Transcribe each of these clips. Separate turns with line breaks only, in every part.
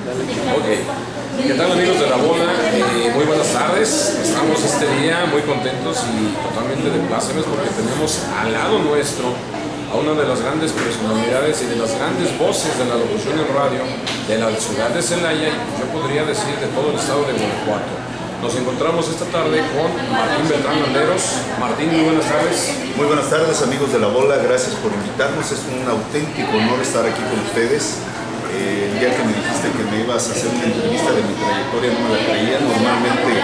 Ok. ¿Qué tal, amigos de La Bola? Muy buenas tardes. Estamos este día muy contentos y totalmente de plácemes porque tenemos al lado nuestro a una de las grandes personalidades y de las grandes voces de la locución en radio de la ciudad de Celaya y yo podría decir de todo el estado de Guanajuato. Nos encontramos esta tarde con Martín Beltrán Landeros. Martín, muy buenas tardes.
Muy buenas tardes, amigos de La Bola, gracias por invitarnos. Es un auténtico honor estar aquí con ustedes. El día que me dijiste que me ibas a hacer una entrevista de mi trayectoria no me la creía. Normalmente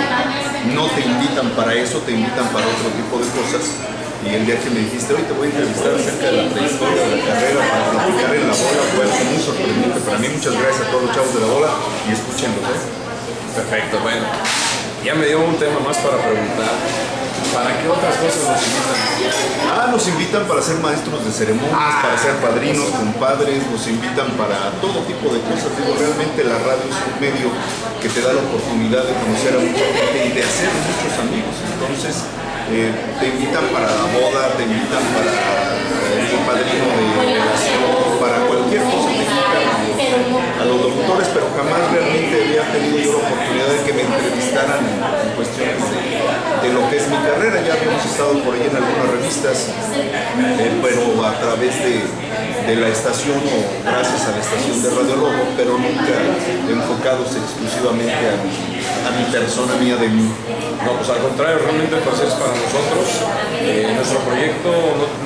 no te invitan para eso, te invitan para otro tipo de cosas. Y el día que me dijiste, hoy te voy a entrevistar acerca de la trayectoria, de la carrera, para platicar en La Bola, fue algo muy sorprendente para mí. Muchas gracias a todos los chavos de La Bola y escúchenlo.
Perfecto, bueno. Ya me dio un tema más para preguntar. ¿Para qué otras cosas nos invitan?
Nos invitan para ser maestros de ceremonias, para ser padrinos, compadres, nos invitan para todo tipo de cosas. Digo, realmente la radio es un medio que te da la oportunidad de conocer a mucha gente y de hacer muchos amigos. Entonces, te invitan para la boda, te invitan para el padrino de relación, para cualquier cosa te invitan a los locutores, pero jamás realmente había tenido yo la oportunidad de que me entrevistaran en cuestiones de lo que es mi carrera. Ya habíamos estado por ahí en algunas revistas, pero a través de la estación o gracias a la estación de Radio Lobo, pero nunca enfocados exclusivamente a mi persona mía de mí.
No, pues al contrario, realmente el placer es para nosotros. Nuestro proyecto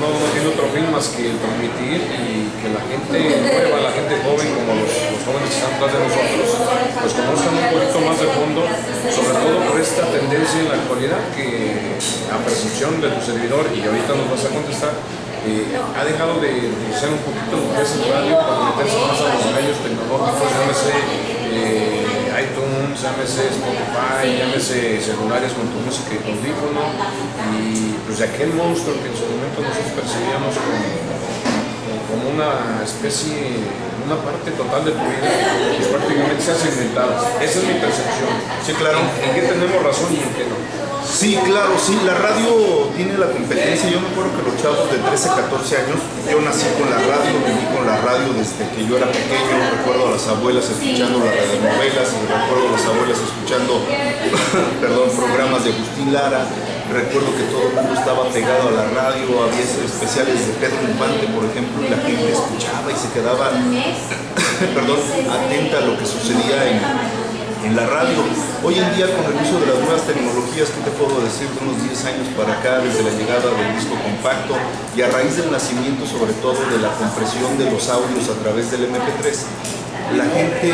no tiene otro fin más que el transmitir y que la gente nueva, la gente joven, como los jóvenes que están atrás de nosotros, pues conozcan un poquito más de fondo, sobre todo por esta tendencia en la actualidad que a percepción de tu servidor, y ahorita nos vas a contestar, ha dejado de ser un poquito lo que es el radio para meterse más a los medios tecnológicos, llámese iTunes, llámese Spotify, llámese celulares con tu música y tu audífono, y pues de aquel monstruo que en su momento nosotros percibíamos como una especie, una parte total de tu vida, pues prácticamente se ha segmentado. Esa es mi percepción.
Sí, claro.
¿En qué tenemos razón y en qué no?
Sí, claro, sí, la radio tiene la competencia. Yo me acuerdo que los chavos de 13, 14 años, yo nací con la radio, viví con la radio desde que yo era pequeño. Recuerdo a las abuelas escuchando las radionovelas, recuerdo a las abuelas escuchando programas de Agustín Lara. Recuerdo que todo el mundo estaba pegado a la radio, había especiales de Pedro Infante, por ejemplo, y la gente escuchaba y se quedaba atenta a lo que sucedía en la radio. Hoy en día, con el uso de las nuevas tecnologías, ¿qué te puedo decir? De unos 10 años para acá, desde la llegada del disco compacto y a raíz del nacimiento sobre todo de la compresión de los audios a través del MP3, la gente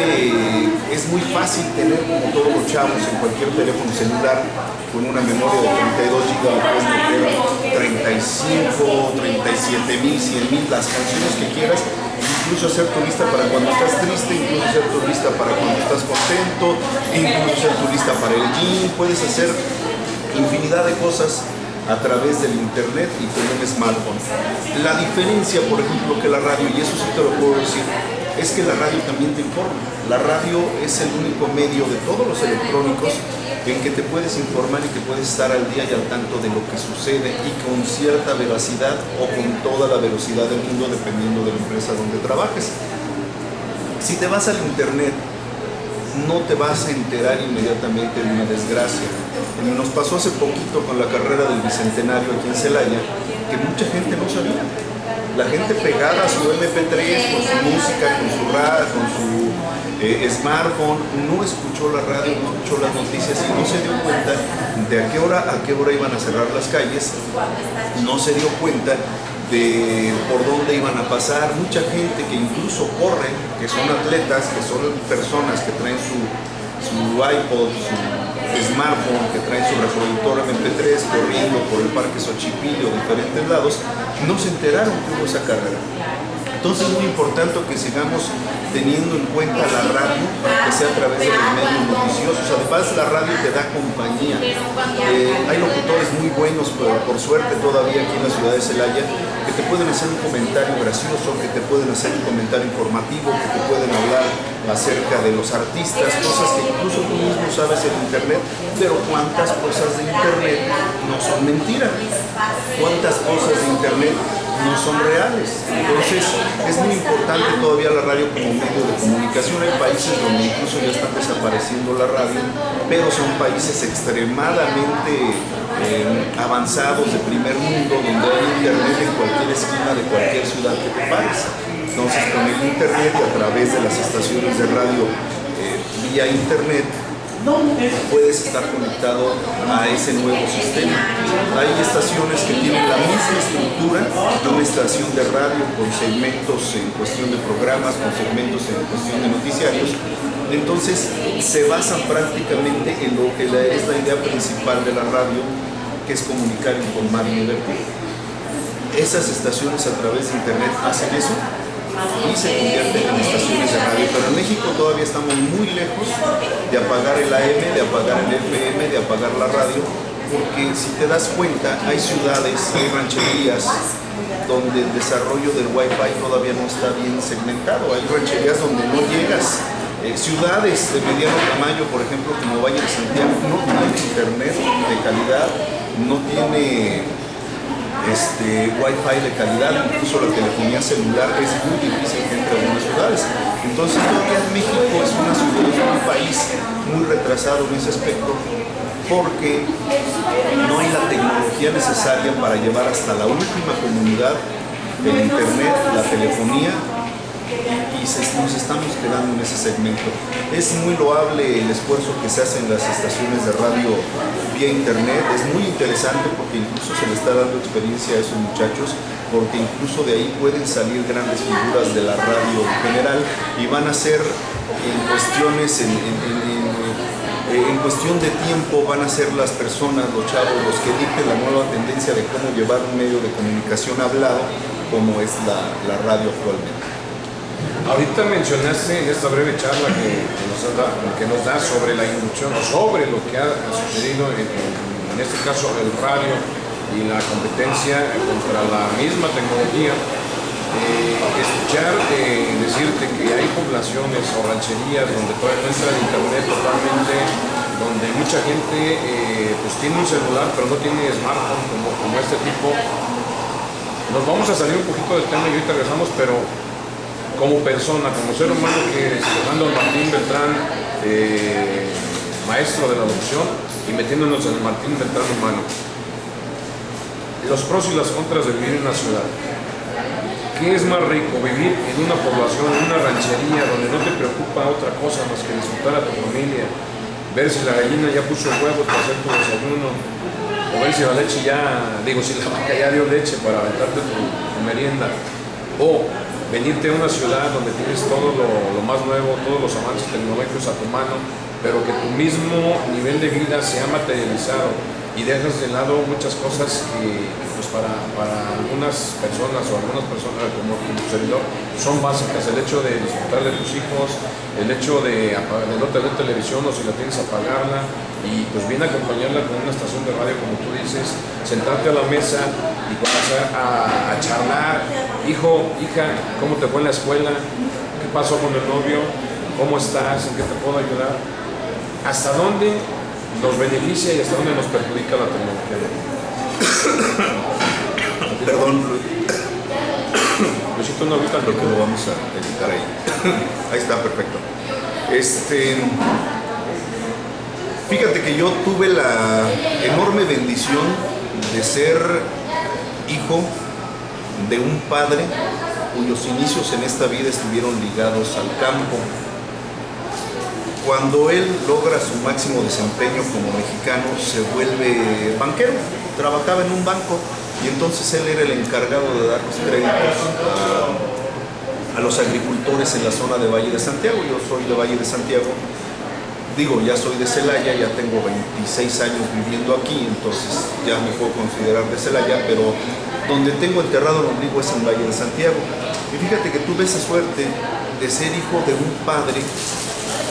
es muy fácil tener, como todos los chavos, en cualquier teléfono celular con una memoria de 32 GB, puedes meter 35, 37,000, 100,000, las canciones que quieras, incluso hacer tu lista para cuando estás triste, incluso hacer tu lista para cuando estás contento, incluso hacer tu lista para el gym. Puedes hacer infinidad de cosas a través del internet y con un smartphone. La diferencia, por ejemplo, que la radio, y eso sí te lo puedo decir, es que la radio también te informa. La radio es el único medio de todos los electrónicos en que te puedes informar y que puedes estar al día y al tanto de lo que sucede y con cierta veracidad o con toda la velocidad del mundo dependiendo de la empresa donde trabajes. Si te vas al internet, no te vas a enterar inmediatamente de una desgracia. Nos pasó hace poquito con la carrera del Bicentenario aquí en Celaya, que mucha gente no sabía. La gente pegada a su MP3, con su música, con su radio, con su smartphone, no escuchó la radio, no escuchó las noticias y no se dio cuenta de a qué hora iban a cerrar las calles, no se dio cuenta de por dónde iban a pasar. Mucha gente que incluso corre, que son atletas, que son personas que traen su iPod, su smartphone, que traen su reproductor MP3 corriendo por el Parque Xochipilli o diferentes lados, no se enteraron que hubo esa carrera. Entonces es muy importante que sigamos teniendo en cuenta la radio, que sea a través de los medios noticiosos. Además, la radio te da compañía. Hay locutores muy buenos, por suerte todavía aquí en la ciudad de Celaya, que te pueden hacer un comentario gracioso, que te pueden hacer un comentario informativo, que te pueden hablar acerca de los artistas, cosas que incluso tú mismo sabes en internet, pero cuántas cosas de internet no son mentiras, cuántas cosas de internet no son reales. Entonces es muy importante todavía la radio como medio de comunicación. Hay países donde incluso ya están desapareciendo la radio, pero son países extremadamente avanzados de primer mundo, donde hay internet en cualquier esquina de cualquier ciudad que te pares. Entonces con el internet y a través de las estaciones de radio vía internet puedes estar conectado a ese nuevo sistema. Hay estaciones que tienen la misma estructura de una estación de radio con segmentos en cuestión de programas, con segmentos en cuestión de noticiarios. Entonces se basan prácticamente en lo que es la idea principal de la radio, que es comunicar, informar y divertir. Esas estaciones a través de internet hacen eso y se convierten en estaciones de radio, pero en México todavía estamos muy lejos de apagar el AM, de apagar el FM, de apagar la radio, porque si te das cuenta hay ciudades, hay rancherías donde el desarrollo del Wi-Fi todavía no está bien segmentado, hay rancherías donde no llegas. Ciudades de mediano tamaño, por ejemplo, como Valle de Santiago, no tiene internet de calidad, no tiene Wi-Fi de calidad, incluso la telefonía celular es muy difícil que entre algunas ciudades. Entonces todavía México es un país muy retrasado en ese aspecto, porque no hay la tecnología necesaria para llevar hasta la última comunidad el internet, la telefonía, y nos estamos quedando en ese segmento. Es muy loable el esfuerzo que se hace en las estaciones de radio vía internet, es muy interesante porque incluso se le está dando experiencia a esos muchachos, porque incluso de ahí pueden salir grandes figuras de la radio en general y van a ser en cuestiones, en cuestión de tiempo van a ser las personas, los chavos, los que dicten la nueva tendencia de cómo llevar un medio de comunicación hablado como es la radio actualmente.
Ahorita mencionaste en esta breve charla que nos da sobre la inducción, sobre lo que ha sucedido en este caso el radio y la competencia contra la misma tecnología. Escuchar decirte que hay poblaciones o rancherías donde todavía no entra el internet totalmente, donde mucha gente pues tiene un celular pero no tiene smartphone como este tipo. Nos vamos a salir un poquito del tema y ahorita regresamos, pero como persona, como ser humano, que es Fernando Martín Beltrán, maestro de la locución, y metiéndonos en el Martín Beltrán humano. Los pros y las contras de vivir en una ciudad. ¿Qué es más rico? Vivir en una población, en una ranchería, donde no te preocupa otra cosa más que disfrutar a tu familia, ver si la gallina ya puso huevos para hacer tu desayuno, o ver si la leche ya, si la vaca ya dio leche para aventarte tu merienda, o venirte a una ciudad donde tienes todo lo más nuevo, todos los avances tecnológicos a tu mano, pero que tu mismo nivel de vida se ha materializado y dejas de lado muchas cosas que pues para algunas personas o algunas personas como tu servidor son básicas. El hecho de disfrutar de tus hijos, el hecho de no tener televisión o si la tienes apagarla, y pues bien acompañarla con una estación de radio como tú dices, sentarte a la mesa y comenzar a charlar. Hijo, hija, ¿cómo te fue en la escuela? ¿Qué pasó con el novio? ¿Cómo estás? ¿En qué te puedo ayudar? ¿Hasta dónde nos beneficia y hasta dónde nos perjudica la tecnología?
Perdón,
Luisito, no ahorita
creo que lo vamos a editar ahí. Ahí está, perfecto. Fíjate que yo tuve la enorme bendición de ser hijo de un padre cuyos inicios en esta vida estuvieron ligados al campo. Cuando él logra su máximo desempeño como mexicano, se vuelve banquero, trabajaba en un banco y entonces él era el encargado de dar los créditos a los agricultores en la zona de Valle de Santiago. Yo soy de Valle de Santiago, ya soy de Celaya, ya tengo 26 años viviendo aquí, entonces ya me puedo considerar de Celaya, pero donde tengo enterrado el ombligo es en Valle de Santiago. Y fíjate que tuve esa suerte de ser hijo de un padre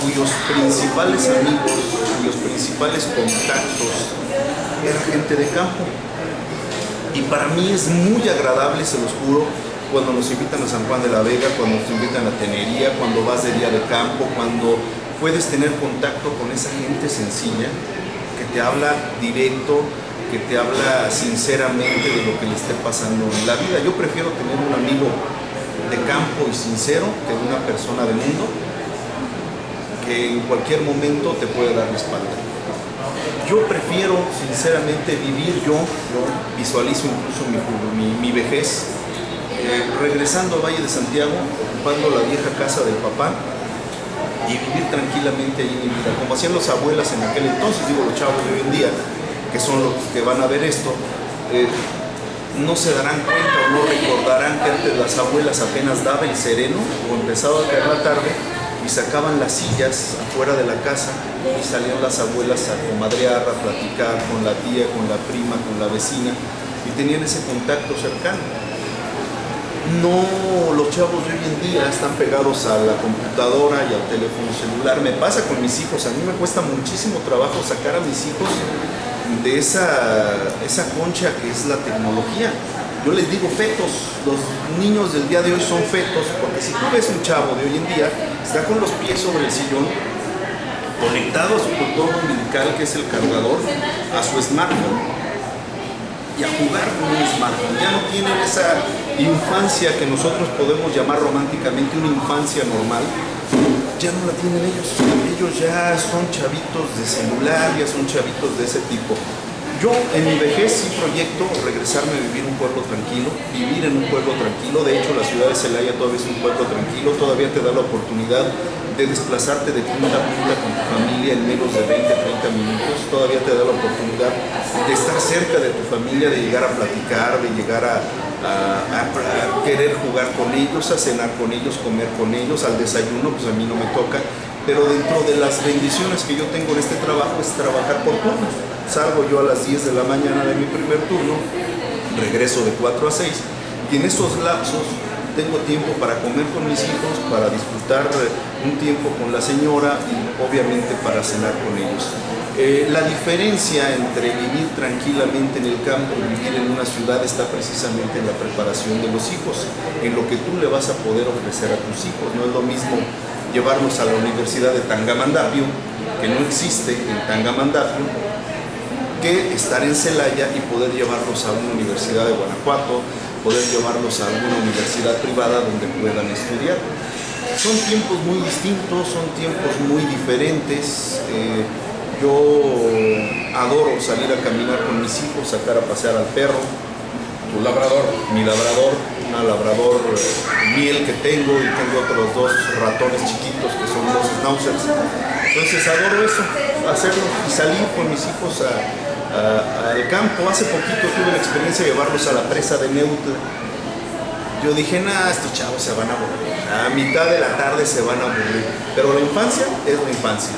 cuyos principales amigos, cuyos principales contactos era gente de campo. Y para mí es muy agradable, se los juro, cuando nos invitan a San Juan de la Vega, cuando nos invitan a Tenería, cuando vas de día de campo, cuando puedes tener contacto con esa gente sencilla que te habla directo, que te habla sinceramente de lo que le esté pasando en la vida. Yo prefiero tener un amigo de campo y sincero que una persona del mundo que en cualquier momento te puede dar la espalda. Yo prefiero sinceramente vivir, yo visualizo incluso mi vejez, regresando al Valle de Santiago, ocupando la vieja casa del papá y vivir tranquilamente allí en mi vida, como hacían los abuelas en aquel entonces. Digo, los chavos de hoy en día, que son los que van a ver esto, no se darán cuenta o no recordarán que antes las abuelas apenas daba el sereno o empezaba a caer la tarde y sacaban las sillas afuera de la casa y salían las abuelas a comadrear, a platicar con la tía, con la prima, con la vecina, y tenían ese contacto cercano. No, los chavos de hoy en día están pegados a la computadora y al teléfono celular. Me pasa con mis hijos, a mí me cuesta muchísimo trabajo sacar a mis hijos de esa concha que es la tecnología. Yo les digo fetos, los niños del día de hoy son fetos, porque si tú ves un chavo de hoy en día, está con los pies sobre el sillón, conectado a su cordón umbilical, que es el cargador, a su smartphone, y a jugar con un smartphone. Ya no tienen esa infancia que nosotros podemos llamar románticamente una infancia normal, ya no la tienen ellos. Ellos ya son chavitos de celular, ya son chavitos de ese tipo. Yo en mi vejez sí proyecto regresarme a vivir un pueblo tranquilo, vivir en un pueblo tranquilo. De hecho, la ciudad de Celaya todavía es un pueblo tranquilo, todavía te da la oportunidad de desplazarte de punta a punta con tu familia en menos de 20, 30 minutos. Todavía te da la oportunidad de estar cerca de tu familia, de llegar a platicar, de llegar a querer jugar con ellos, a cenar con ellos, comer con ellos. Al desayuno, pues a mí no me toca. Pero dentro de las bendiciones que yo tengo en este trabajo es trabajar por turnos. Salgo yo a las 10 de la mañana de mi primer turno, regreso de 4 a 6, y en esos lapsos tengo tiempo para comer con mis hijos, para disfrutar un tiempo con la señora y obviamente para cenar con ellos. La diferencia entre vivir tranquilamente en el campo y vivir en una ciudad está precisamente en la preparación de los hijos, en lo que tú le vas a poder ofrecer a tus hijos. No es lo mismo llevarlos a la Universidad de Tangamandapio, que no existe en Tangamandapio, que estar en Celaya y poder llevarlos a una universidad de Guanajuato, poder llevarlos a alguna universidad privada donde puedan estudiar. Son tiempos muy distintos, son tiempos muy diferentes. Yo adoro salir a caminar con mis hijos, sacar a pasear al perro.
Tu labrador.
Mi labrador, una labrador miel que tengo, y tengo otros 2 ratones chiquitos que son 2 schnauzers. Entonces adoro eso, hacerlo y salir con mis hijos al campo. Hace poquito tuve la experiencia de llevarlos a la presa de Neutla. Yo dije, estos chavos se van a aburrir, a mitad de la tarde se van a aburrir, pero la infancia es la infancia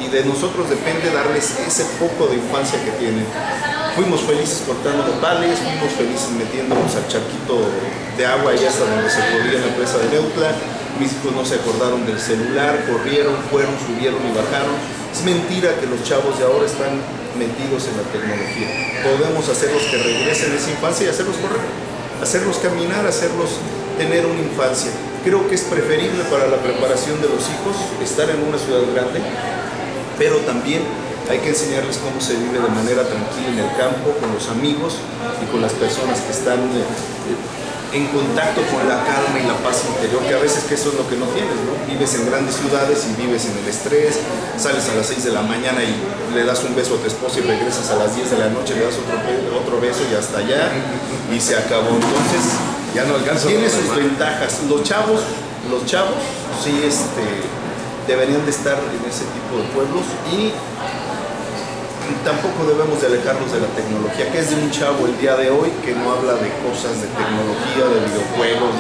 y de nosotros depende darles ese poco de infancia que tienen. Fuimos felices cortando nopales, fuimos felices metiéndonos al charquito de agua y hasta donde se podía en la presa de Neutla. Mis hijos no se acordaron del celular, corrieron, fueron, subieron y bajaron. Es mentira que los chavos de ahora están metidos en la tecnología. Podemos hacerlos que regresen a esa infancia y hacerlos correr, hacerlos caminar, hacerlos tener una infancia. Creo que es preferible para la preparación de los hijos estar en una ciudad grande, pero también hay que enseñarles cómo se vive de manera tranquila en el campo, con los amigos y con las personas que están en contacto con la calma y la paz interior, que a veces que eso es lo que no tienes, ¿no? Vives en grandes ciudades y vives en el estrés, sales a las 6 de la mañana y le das un beso a tu esposa y regresas a las 10 de la noche, le das otro beso y hasta allá, y se acabó. Entonces,
ya no alcanza.
Tiene sus ventajas. Los chavos sí deberían de estar en ese tipo de pueblos, y tampoco debemos de alejarnos de la tecnología. ¿Qué es de un chavo el día de hoy que no habla de cosas de tecnología, de videojuegos?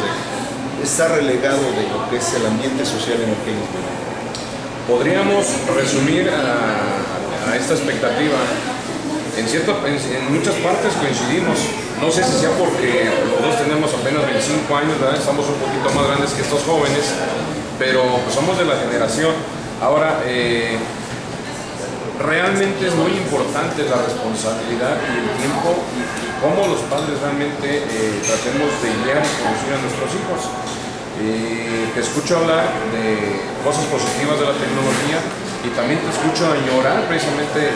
Está relegado de lo que es el ambiente social en el que ellos viven.
Podríamos resumir a esta expectativa. En muchas partes coincidimos. No sé si sea porque los dos tenemos apenas 25 años, ¿verdad? Estamos un poquito más grandes que estos jóvenes, pero pues somos de la generación. Ahora, realmente es muy importante la responsabilidad y el tiempo y cómo los padres realmente tratemos de guiar y conducir a nuestros hijos. Te escucho hablar de cosas positivas de la tecnología, y también te escucho añorar precisamente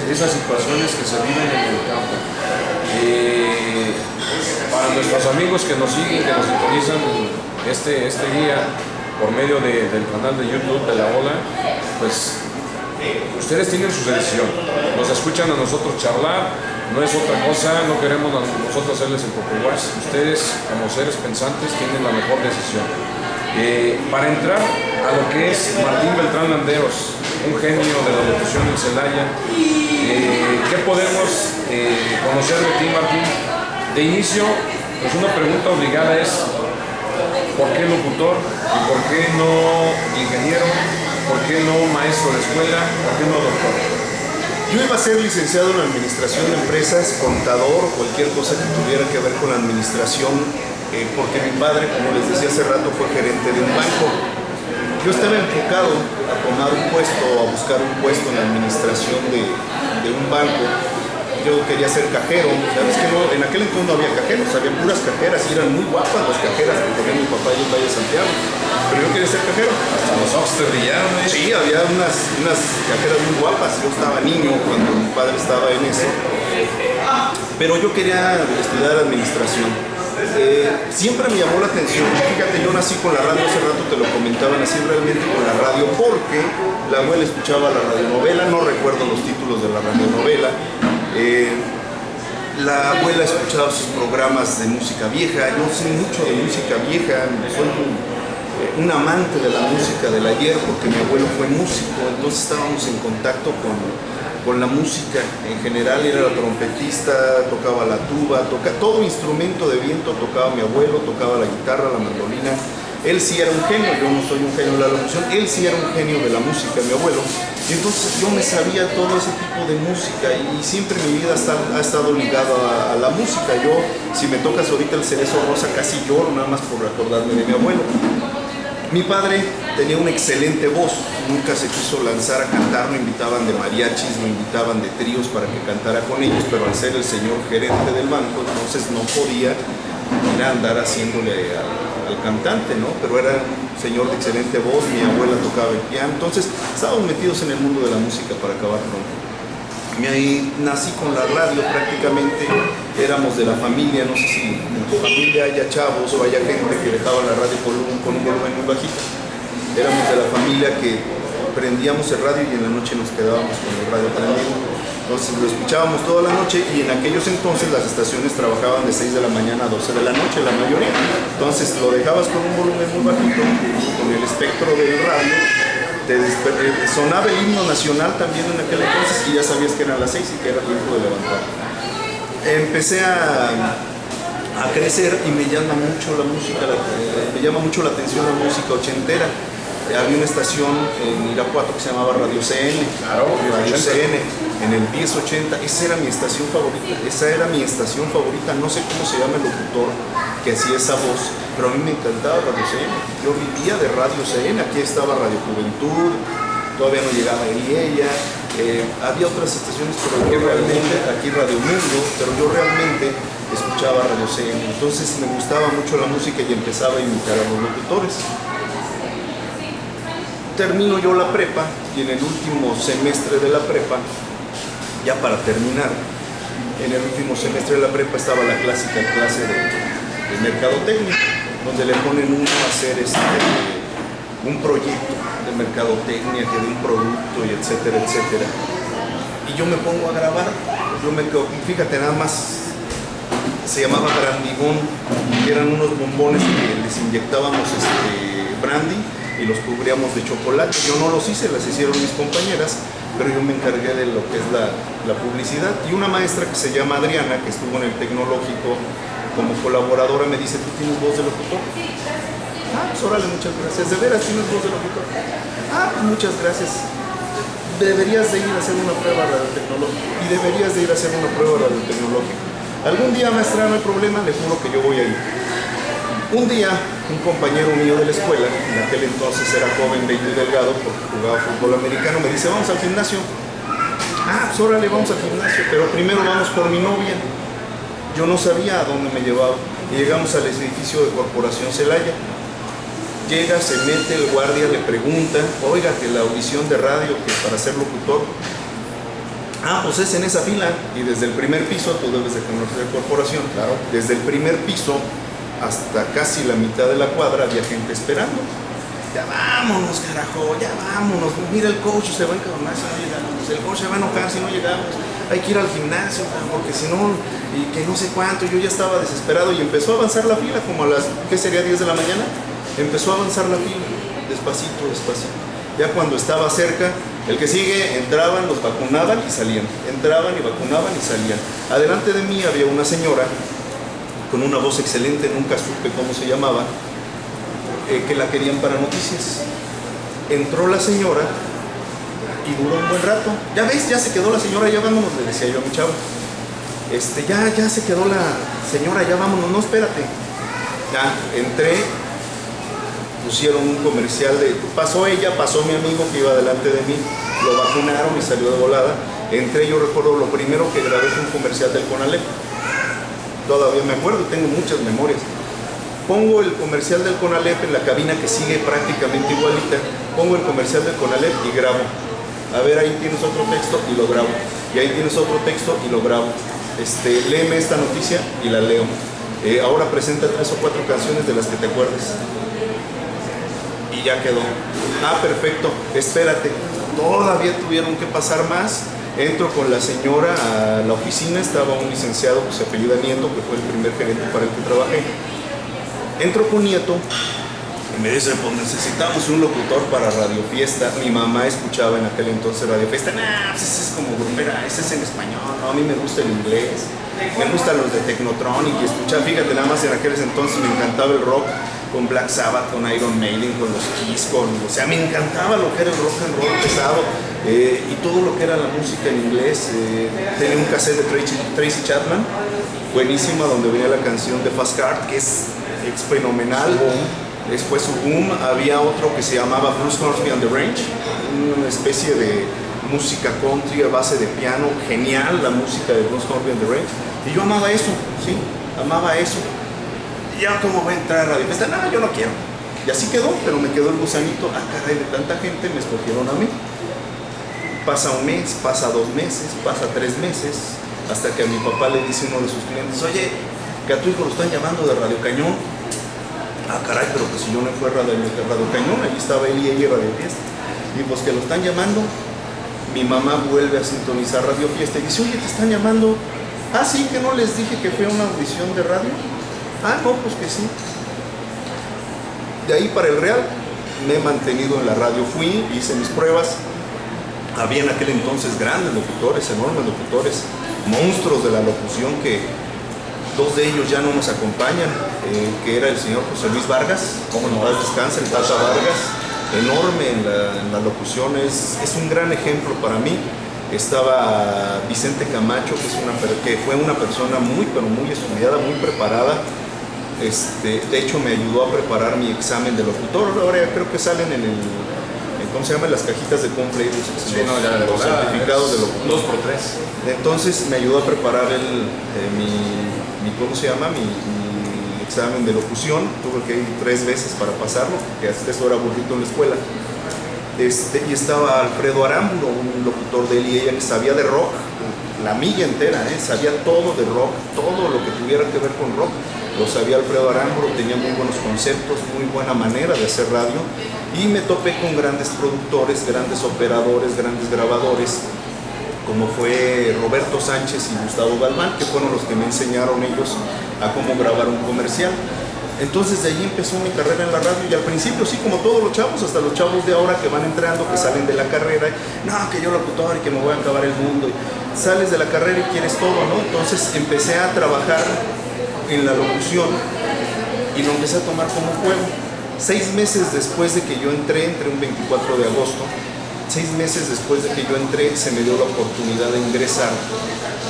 esas situaciones que se viven en el campo. Para nuestros amigos que nos siguen, que nos sintonizan este día por medio del canal de YouTube de La Ola, pues ustedes tienen su decisión, nos escuchan a nosotros charlar, no es otra cosa, no queremos nosotros hacerles el popular. Ustedes como seres pensantes tienen la mejor decisión. Para entrar a lo que es Martín Beltrán Landeros, un genio de la locución en Celaya, ¿qué podemos conocer de ti, Martín? De inicio, pues una pregunta obligada es ¿por qué locutor? ¿Y por qué no ingeniero? ¿Por qué no maestro de escuela? ¿Por qué no doctor?
Yo iba a ser licenciado en administración de empresas, contador o cualquier cosa que tuviera que ver con la administración, porque mi padre, como les decía hace rato, fue gerente de un banco. Yo estaba enfocado a tomar un puesto, a buscar un puesto en la administración de un banco. Yo quería ser cajero, sabes que no, en aquel entonces no había cajeros, había puras cajeras y eran muy guapas las cajeras que tenía mi papá y en Valle de Santiago, pero yo quería ser cajero.
Hasta los ojos te brillaron, ¿eh?
Sí, había unas cajeras muy guapas, yo estaba niño cuando mi padre estaba en eso, pero yo quería estudiar administración. Siempre me llamó la atención, fíjate, yo nací con la radio, hace rato te lo comentaba, nací realmente con la radio porque la abuela escuchaba la radionovela, no recuerdo los títulos de la radionovela. La abuela escuchaba sus programas de música vieja, yo sé mucho de música vieja, soy un amante de la música del ayer porque mi abuelo fue músico, entonces estábamos en contacto con la música en general, era trompetista, tocaba la tuba, todo instrumento de viento tocaba mi abuelo, tocaba la guitarra, la mandolina. Él sí era un genio, yo no soy un genio de la locución, él sí era un genio de la música, mi abuelo. Y entonces yo me sabía todo ese tipo de música y siempre mi vida ha estado ligada a la música. Yo, si me tocas ahorita el Cerezo Rosa, casi lloro nada más por acordarme de mi abuelo. Mi padre tenía una excelente voz, nunca se quiso lanzar a cantar, lo invitaban de mariachis, lo invitaban de tríos para que cantara con ellos, pero al ser el señor gerente del banco, entonces no podía ir a andar haciéndole al cantante, ¿no? Pero era un señor de excelente voz, mi abuela tocaba el piano, entonces estábamos metidos en el mundo de la música para acabar pronto. Nací con la radio prácticamente, éramos de la familia, no sé si en tu familia haya chavos o haya gente que dejaba la radio con un volumen muy bajito. Éramos de la familia que prendíamos el radio y en la noche nos quedábamos con el radio prendido. Entonces lo escuchábamos toda la noche y en aquellos entonces las estaciones trabajaban de 6 de la mañana a 12 de la noche, la mayoría. Entonces lo dejabas con un volumen muy bajito, con el espectro del radio. Sonaba el himno nacional también en aquel entonces y ya sabías que eran las 6 y que era tiempo de levantar. Empecé a crecer y me llama mucho la música, me llama mucho la atención la música ochentera. Había una estación en Irapuato que se llamaba Radio CN, Radio CN, en el 1080, esa era mi estación favorita, no sé cómo se llama el locutor que hacía esa voz, pero a mí me encantaba Radio CN, yo vivía de Radio CN, aquí estaba Radio Juventud, todavía no llegaba él y ella, había otras estaciones, pero yo realmente, aquí Radio Mundo, pero yo realmente escuchaba Radio CN, entonces me gustaba mucho la música y empezaba a imitar a los locutores. Termino yo la prepa y en el último semestre de la prepa, ya para terminar, en el último semestre de la prepa estaba la clásica clase de mercadotecnia, donde le ponen uno a hacer un proyecto de mercadotecnia, que de un producto y etcétera, etcétera. Y yo me pongo a grabar, fíjate nada más, se llamaba brandigón, que eran unos bombones que les inyectábamos brandy y los cubríamos de chocolate. Yo no los hice, las hicieron mis compañeras, pero yo me encargué de lo que es la publicidad. Y una maestra que se llama Adriana, que estuvo en el Tecnológico como colaboradora, me dice, ¿tú tienes voz de locutor? Ah, pues órale, muchas gracias. ¿De veras tienes voz de locutor? Ah, pues muchas gracias. Deberías de ir a hacer una prueba radiotecnológica. Y deberías de ir a hacer una prueba radiotecnológica. Algún día, maestra, no hay problema, le juro que yo voy a ir. Un día, un compañero mío de la escuela, en aquel entonces era joven, bello y delgado, porque jugaba fútbol americano, me dice, vamos al gimnasio. Ah, pues órale, vamos al gimnasio, pero primero vamos por mi novia. Yo no sabía a dónde me llevaba. Y llegamos al edificio de Corporación Celaya. Llega, se mete, el guardia le pregunta, oiga, que la audición de radio, que para ser locutor, pues es en esa fila, y desde el primer piso, tú debes de conocer la corporación,
Claro.
desde el primer piso hasta casi la mitad de la cuadra había gente esperando. Ya vámonos, carajo, ya vámonos, mira el coach se va a encabronar si no llegamos, el coach se va a enojar si no llegamos, hay que ir al gimnasio, porque si no, y que no sé cuánto. Yo ya estaba desesperado y empezó a avanzar la fila, como a las, ¿qué sería? 10 de la mañana, empezó a avanzar la fila, despacito, despacito. Ya cuando estaba cerca, el que sigue, entraban, los vacunaban y salían, entraban y vacunaban y salían. Adelante de mí había una señora con una voz excelente, nunca supe cómo se llamaba, que la querían para noticias. Entró la señora y duró un buen rato. Ya ves, ya se quedó la señora, ya vámonos, le decía yo a mi chavo. Ya se quedó la señora, ya vámonos, no, espérate. Ya, entré, pusieron un comercial de... Pasó ella, pasó mi amigo que iba delante de mí, lo vacunaron y salió de volada. Entré, yo recuerdo, lo primero que grabé fue un comercial del Conalep. Todavía me acuerdo, tengo muchas memorias. Pongo el comercial del Conalep en la cabina que sigue prácticamente igualita. Pongo el comercial del Conalep y grabo. A ver, ahí tienes otro texto y lo grabo. Y ahí tienes otro texto y lo grabo. Léeme esta noticia y la leo. Ahora presenta 3 o 4 canciones de las que te acuerdes. Y ya quedó. Perfecto, espérate. Todavía tuvieron que pasar más. Entro con la señora a la oficina. Estaba un licenciado que se apellida Nieto, que fue el primer gerente para el que trabajé. Entro con Nieto y me dice, pues necesitamos un locutor para Radio Fiesta. Mi mamá escuchaba en aquel entonces Radio Fiesta. Pues ese es como grupera, ese es en español. No, a mí me gusta el inglés, me gustan los de Technotronic y escuchar. Fíjate, nada más en aquel entonces me encantaba el rock, con Black Sabbath, con Iron Maiden, con los Kiss, o sea, me encantaba lo que era el rock and roll pesado, y todo lo que era la música en inglés. Tenía un cassette de Tracy Chapman, buenísima, donde venía la canción de Fast Car, que es fenomenal. Después su boom, había otro que se llamaba Bruce Hornsby and the Range, una especie de música country a base de piano, genial la música de Bruce Hornsby and the Range, y yo amaba eso, sí, amaba eso. Y ya, ¿cómo voy a entrar a Radio Fiesta? No, yo no quiero. Y así quedó, pero me quedó el gusanito. Caray, de tanta gente me escogieron a mí. Pasa un mes, pasa 2 meses, pasa 3 meses, hasta que a mi papá le dice uno de sus clientes, oye, que a tu hijo lo están llamando de Radio Cañón. Caray, pero pues si yo no fui a Radio Cañón, allí estaba él y ella Radio Fiesta. Y pues que lo están llamando. Mi mamá vuelve a sintonizar Radio Fiesta y dice, oye, te están llamando. Sí, que no les dije que fue una audición de radio. No, pues que sí. De ahí para el Real me he mantenido en la radio, fui, hice mis pruebas. Había en aquel entonces grandes locutores, enormes locutores, monstruos de la locución, que 2 de ellos ya no nos acompañan, que era el señor José Luis Vargas, como en paz descanse, el Tata Vargas, enorme en la locución, es un gran ejemplo para mí. Estaba Vicente Camacho, que fue una persona muy, pero muy estudiada, muy preparada. De hecho, me ayudó a preparar mi examen de locutor. Ahora ya creo que salen en el, ¿cómo se llama? Las cajitas de Complay, los certificados de locutor.
2x3.
Entonces me ayudó a preparar ¿cómo se llama? Mi examen de locución. Tuve que ir 3 veces para pasarlo, porque hasta eso era burrito en la escuela. Y estaba Alfredo Arámburo, un locutor de él y ella que sabía de rock, la milla entera, sabía todo de rock, todo lo que tuviera que ver con rock. Lo sabía Alfredo Arámburo, tenía muy buenos conceptos, muy buena manera de hacer radio, y me topé con grandes productores, grandes operadores, grandes grabadores, como fue Roberto Sánchez y Gustavo Galván, que fueron los que me enseñaron ellos a cómo grabar un comercial. Entonces de ahí empezó mi carrera en la radio, y al principio sí, como todos los chavos, hasta los chavos de ahora que van entrando, que salen de la carrera, no, que yo locutor y que me voy a acabar el mundo. Sales de la carrera y quieres todo, ¿no? Entonces empecé a trabajar en la locución y lo empecé a tomar como juego. 6 meses después de que yo entré un 24 de agosto, 6 meses después de que yo entré, se me dio la oportunidad de ingresar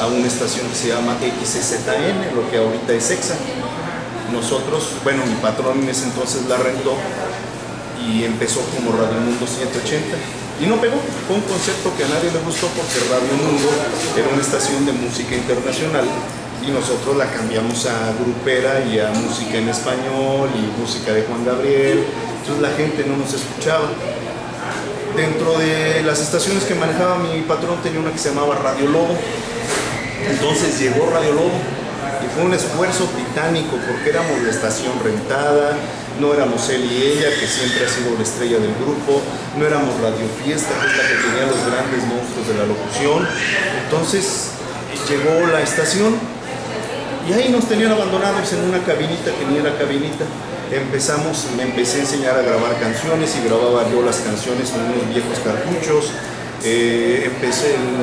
a una estación que se llama XZN, lo que ahorita es EXA. Nosotros, bueno, mi patrón en ese entonces la rentó y empezó como Radio Mundo 180. Y no pegó, fue un concepto que a nadie le gustó, porque Radio Mundo era una estación de música internacional y nosotros la cambiamos a grupera y a música en español y música de Juan Gabriel. entonces la gente no nos escuchaba. Dentro de las estaciones que manejaba mi patrón tenía una que se llamaba Radio Lobo, entonces llegó Radio Lobo y fue un esfuerzo titánico porque éramos la estación rentada, no éramos él y ella, que siempre ha sido la estrella del grupo, no éramos Radio Fiesta, que es la que tenía los grandes monstruos de la locución. Entonces llegó la estación y ahí nos tenían abandonados en una cabinita que ni era cabinita. Me empecé a enseñar a grabar canciones y grababa yo las canciones con unos viejos cartuchos.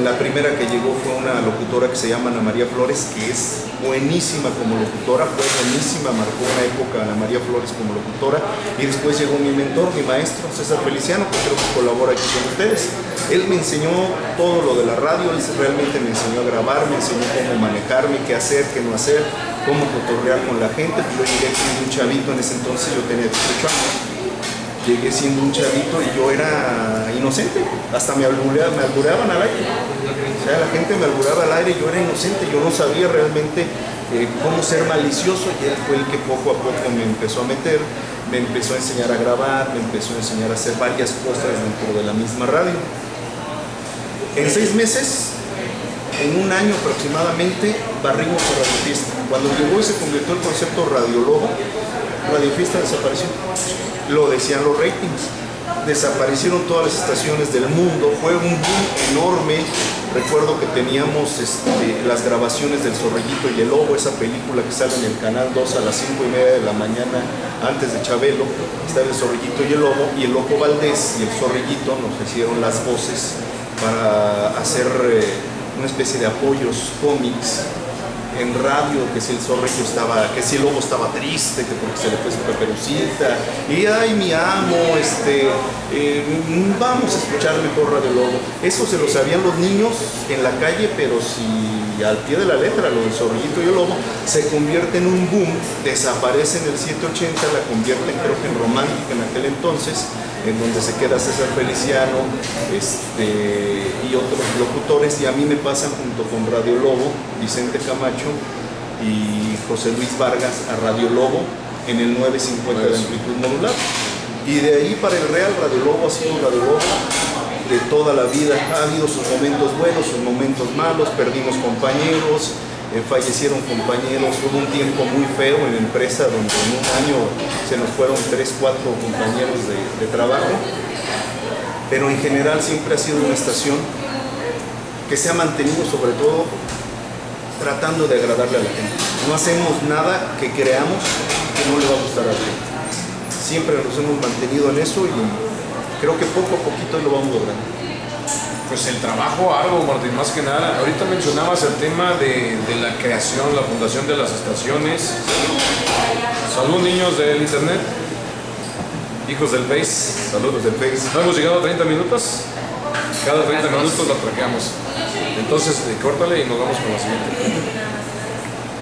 La primera que llegó fue una locutora que se llama Ana María Flores, que es buenísima como locutora, fue buenísima, marcó una época Ana María Flores como locutora, y después llegó mi mentor, mi maestro César Feliciano, que creo que colabora aquí con ustedes. Él me enseñó todo lo de la radio, él realmente me enseñó a grabar, me enseñó cómo manejarme, qué hacer, qué no hacer, cómo cotorrear con la gente. Yo llegué siendo un chavito, en ese entonces yo tenía 18 años. Llegué siendo un chavito y yo era inocente, hasta me albureaban al aire. O sea, la gente me albureaba al aire y yo era inocente, yo no sabía realmente cómo ser malicioso, y él fue el que poco a poco me empezó a meter, me empezó a enseñar a grabar, me empezó a enseñar a hacer varias cosas dentro de la misma radio. En 6 meses, en un año aproximadamente, barrimos a Radio Fiesta. Cuando llegó y se convirtió el concepto Radio Lobo, Radio Fiesta desapareció. Lo decían los ratings, desaparecieron todas las estaciones del mundo, fue un boom enorme. Recuerdo que teníamos las grabaciones del Zorrillito y el Lobo, esa película que sale en el Canal 2 a las 5:30 de la mañana antes de Chabelo. Está el Zorrillito y el Loco Valdés y el Zorrillito nos hicieron las voces para hacer una especie de apoyos cómics en radio, que si el Zorrillito que si el Lobo estaba triste, que porque se le fue su Caperucita, y ay, mi amo, vamos a escuchar mejor Radio Lobo. Eso se lo sabían los niños en la calle, pero si al pie de la letra, lo del Zorrillito y el Lobo se convierte en un boom, desaparece en el 780, la convierten creo que en Romántica en aquel entonces, en donde se queda César Feliciano y otros locutores, y a mí me pasan junto con Radio Lobo, Vicente Camacho y José Luis Vargas a Radio Lobo en el 950 de amplitud modular. Y de ahí para el Real, Radio Lobo ha sido Radio Lobo de toda la vida. Ha habido sus momentos buenos, sus momentos malos, perdimos compañeros, fallecieron compañeros, hubo un tiempo muy feo en la empresa donde en un año se nos fueron 3, 4 compañeros de trabajo, pero en general siempre ha sido una estación que se ha mantenido sobre todo tratando de agradarle a la gente. No hacemos nada que creamos que no le va a gustar a la gente. Siempre nos hemos mantenido en eso y creo que poco a poquito lo vamos logrando.
Pues el trabajo arduo, Martín, más que nada. Ahorita mencionabas el tema de la creación, la fundación de las estaciones. Salud, niños del internet, hijos del Face.
Saludos del Face.
¿No hemos llegado a 30 minutos? Cada 30 minutos la traqueamos. Entonces, córtale y nos vamos con la siguiente.